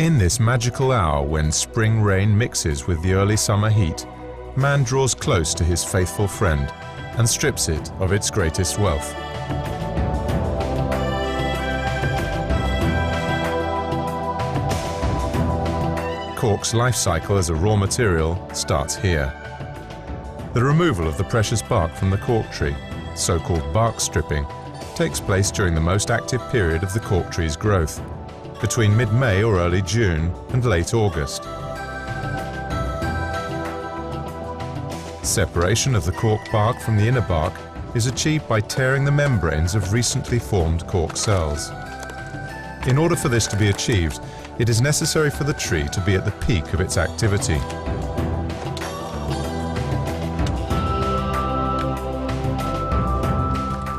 In this magical hour when spring rain mixes with the early summer heat, man draws close to his faithful friend and strips it of its greatest wealth. Cork's life cycle as a raw material starts here. The removal of the precious bark from the cork tree, so-called bark stripping, takes place during the most active period of the cork tree's growth, between mid-May or early June and late August. Separation of the cork bark from the inner bark is achieved by tearing the membranes of recently formed cork cells. In order for this to be achieved, it is necessary for the tree to be at the peak of its activity.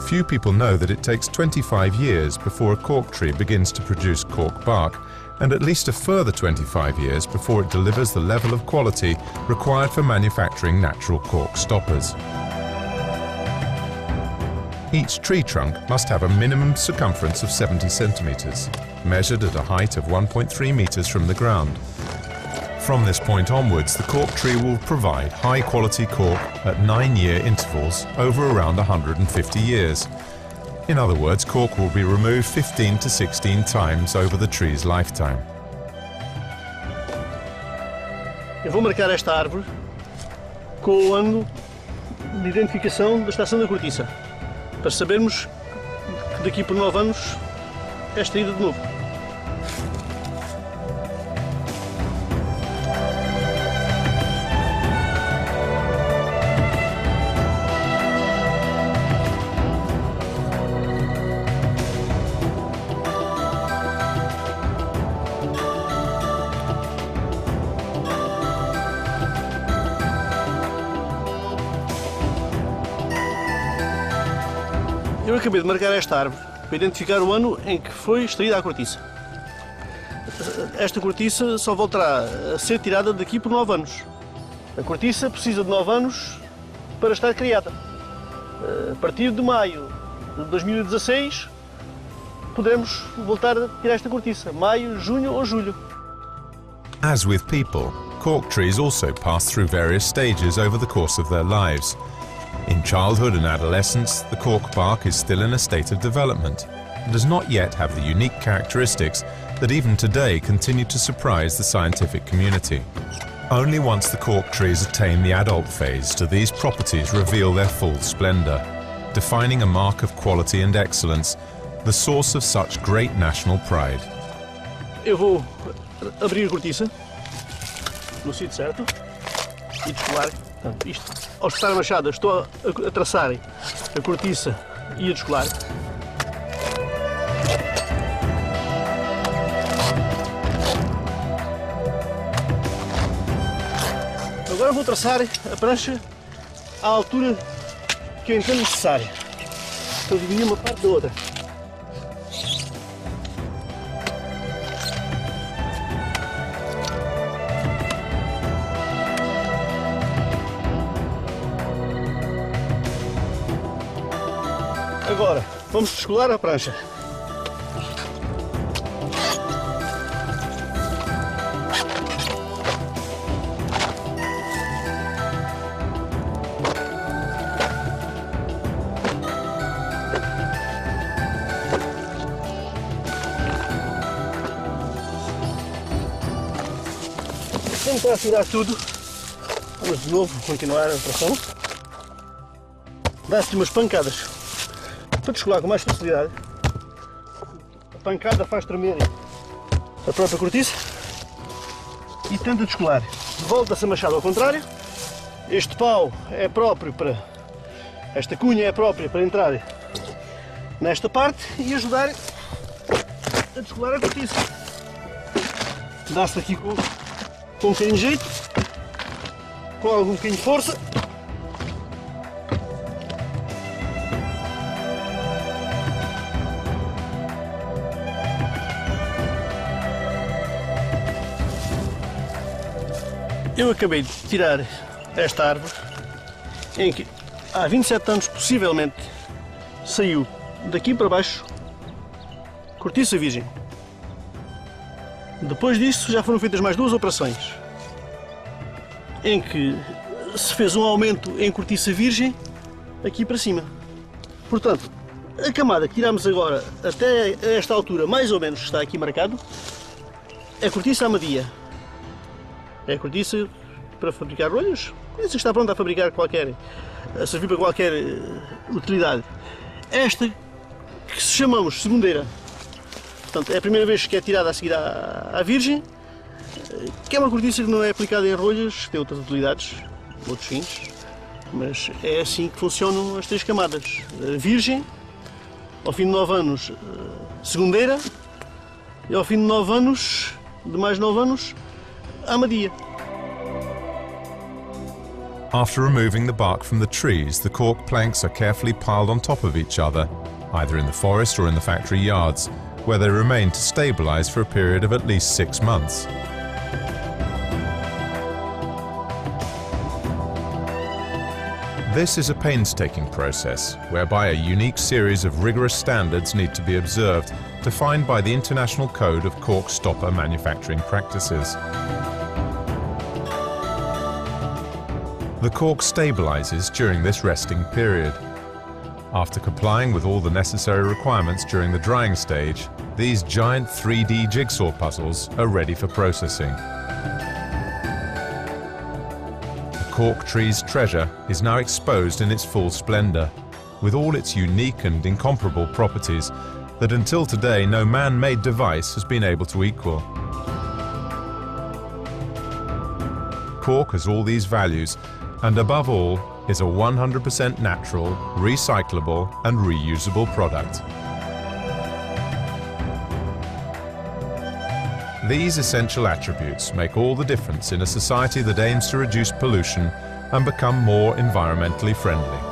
Few people know that it takes 25 years before a cork tree begins to produce cork bark, and at least a further 25 years before it delivers the level of quality required for manufacturing natural cork stoppers. Each tree trunk must have a minimum circumference of 70 centimeters, measured at a height of 1.3 meters from the ground. From this point onwards, the cork tree will provide high-quality cork at 9-year intervals over around 150 years. In other words, cork will be removed 15 to 16 times over the tree's lifetime. Eu vou marcar esta árvore com o ano de identificação da estação da cortiça, para sabermos que daqui por 9 anos é extraída de novo. Eu acabei de marcar esta árvore para identificar o ano em que foi extraída a cortiça. Esta cortiça só voltará a ser tirada daqui por 9 anos. A cortiça precisa de 9 anos para estar criada. A partir de maio de 2016 poderemos voltar a tirar esta cortiça, maio, junho ou julho. As with people, cork trees also pass through various stages over the course of their lives. In childhood and adolescence, the cork bark is still in a state of development and does not yet have the unique characteristics that even today continue to surprise the scientific community. Only once the cork trees attain the adult phase do these properties reveal their full splendor, defining a mark of quality and excellence, the source of such great national pride. Eu vou abrir a cortiça no sítio certo e descolar. Portanto, isto, ao espetar a machada, estou a traçar a cortiça e a descolar. Agora vou traçar a prancha à altura que eu entendo necessária, para dividir uma parte da outra. Agora, vamos descolar a prancha. Tentar tirar tudo. Vamos de novo continuar a operação. Dá-se umas pancadas para descolar com mais facilidade. A pancada faz tremer a própria cortiça e tenta descolar. Volta-se a machado ao contrário. Este pau é próprio para... Esta cunha é própria para entrar nesta parte e ajudar a descolar a cortiça. Dá-se aqui com um bocadinho de jeito, com algum bocadinho de força. Eu acabei de tirar esta árvore em que há 27 anos possivelmente saiu daqui para baixo cortiça virgem. Depois disso já foram feitas mais 2 operações em que se fez um aumento em cortiça virgem aqui para cima. Portanto, a camada que tiramos agora até esta altura, mais ou menos, está aqui marcado, é cortiça amadia. É cortiça para fabricar rolhas. Cortiça está pronta a fabricar a servir para qualquer utilidade. Esta que se chamamos segundeira, portanto, é a primeira vez que é tirada a seguir à virgem, que é uma cortiça que não é aplicada em rolhas, tem outras utilidades, outros fins, mas é assim que funcionam as 3 camadas. A virgem, ao fim de 9 anos, segundeira, e ao fim de 9 anos, de mais 9 anos, a amadia. After removing the bark from the trees, the cork planks are carefully piled on top of each other, either in the forest or in the factory yards, where they remain to stabilize for a period of at least 6 months. This is a painstaking process, whereby a unique series of rigorous standards need to be observed, defined by the International Code of Cork Stopper Manufacturing Practices. The cork stabilizes during this resting period. After complying with all the necessary requirements during the drying stage, these giant 3D jigsaw puzzles are ready for processing. The cork tree's treasure is now exposed in its full splendor, with all its unique and incomparable properties that until today no man-made device has been able to equal. Cork has all these values, and above all is a 100% natural, recyclable and reusable product. These essential attributes make all the difference in a society that aims to reduce pollution and become more environmentally friendly.